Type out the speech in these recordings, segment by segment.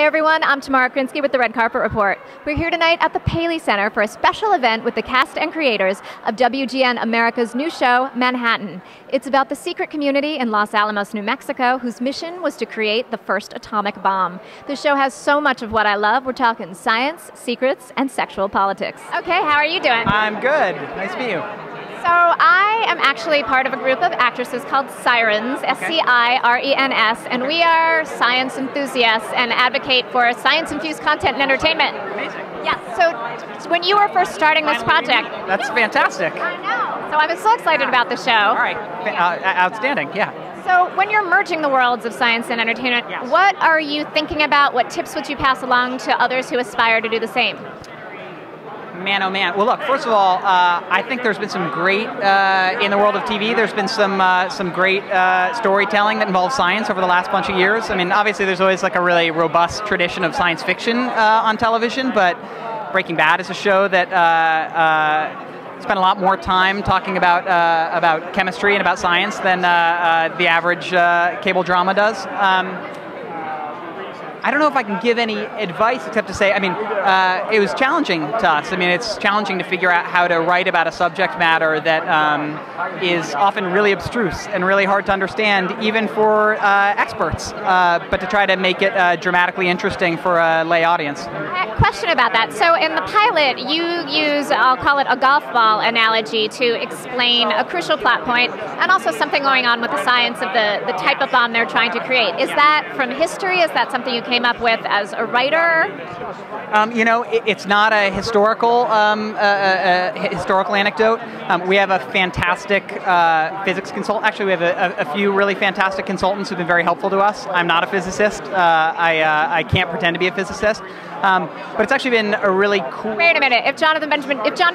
Hey everyone, I'm Tamara Krinsky with the Red Carpet Report. We're here tonight at the Paley Center for a special event with the cast and creators of WGN America's new show, Manhattan. It's about the secret community in Los Alamos, New Mexico, whose mission was to create the first atomic bomb. The show has so much of what I love. We're talking science, secrets, and sexual politics. Okay, how are you doing? I'm good. Nice to meet you. So I am actually part of a group of actresses called Sirens, S-C-I-R-E-N-S, and we are science enthusiasts and advocate for science-infused content and entertainment. Amazing. Yeah, so when you were first starting this project... That's fantastic. I know. So I'm so excited about the show. All right. Outstanding, yeah. So when you're merging the worlds of science and entertainment, yes, what are you thinking about? What tips would you pass along to others who aspire to do the same? Man, oh man. Well, look, first of all, I think there's been some great, in the world of TV, there's been some great storytelling that involves science over the last bunch of years. I mean, obviously there's always like a really robust tradition of science fiction on television, but Breaking Bad is a show that spent a lot more time talking about chemistry and about science than the average cable drama does. I don't know if I can give any advice except to say, I mean, it was challenging to us. I mean, it's challenging to figure out how to write about a subject matter that is often really abstruse and really hard to understand, even for experts, but to try to make it dramatically interesting for a lay audience. I have a question about that. So in the pilot, you use, I'll call it a golf ball analogy to explain a crucial plot point and also something going on with the science of the type of bomb they're trying to create. Is that from history? Is that something you came up with as a writer? You know, it's not a historical anecdote. We have a fantastic physics consultant. Actually, we have a few really fantastic consultants who've been very helpful to us. I'm not a physicist. I can't pretend to be a physicist. But it's actually been a really cool... Wait a minute. If John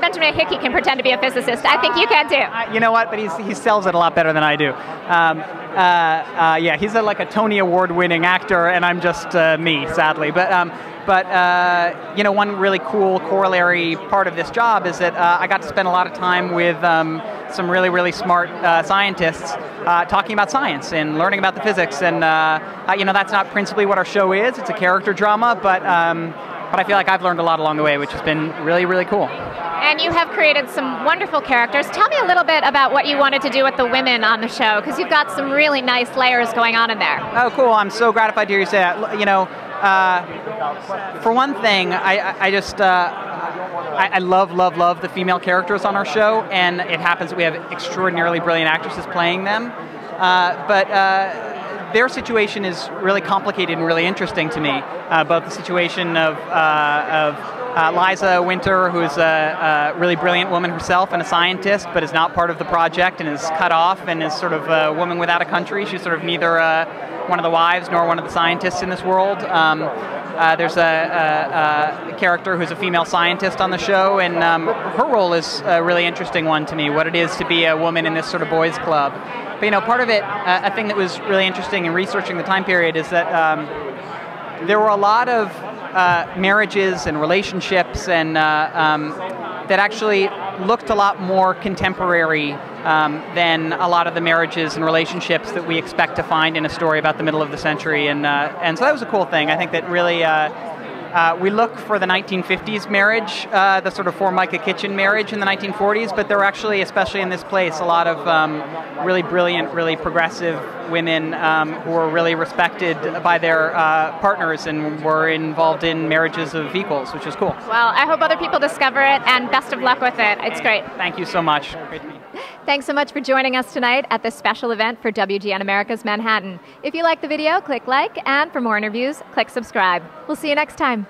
Benjamin Hickey can pretend to be a physicist, I think you can too. You know what? But he sells it a lot better than I do. Yeah, he's like a Tony Award-winning actor, and I'm just me, sadly. But you know, one really cool corollary part of this job is that I got to spend a lot of time with some really, really smart scientists talking about science and learning about the physics. And you know, that's not principally what our show is. It's a character drama, but I feel like I've learned a lot along the way, which has been really, really cool. And you have created some wonderful characters. Tell me a little bit about what you wanted to do with the women on the show, because you've got some really nice layers going on in there. Oh, cool. I'm so gratified to hear you say that. You know, for one thing, I love the female characters on our show, and it happens that we have extraordinarily brilliant actresses playing them. But their situation is really complicated and really interesting to me. Both the situation of Liza Winter, who's a really brilliant woman herself and a scientist, but is not part of the project and is cut off and is sort of a woman without a country. She's sort of neither one of the wives nor one of the scientists in this world. There's a character who's a female scientist on the show, and her role is a really interesting one to me, what it is to be a woman in this sort of boys' club. But you know, part of it, a thing that was really interesting in researching the time period is that there were a lot of marriages and relationships and that actually looked a lot more contemporary than a lot of the marriages and relationships that we expect to find in a story about the middle of the century. And so that was a cool thing. I think that really we look for the 1950s marriage, the sort of Formica kitchen marriage in the 1940s, but there were actually, especially in this place, a lot of really brilliant, really progressive women who were really respected by their partners and were involved in marriages of equals, which is cool. Well, I hope other people discover it, and best of luck with it. It's great. Thank you so much. Great to meet you. Thanks so much for joining us tonight at this special event for WGN America's Manhattan. If you like the video, click like, and for more interviews, click subscribe. We'll see you next time.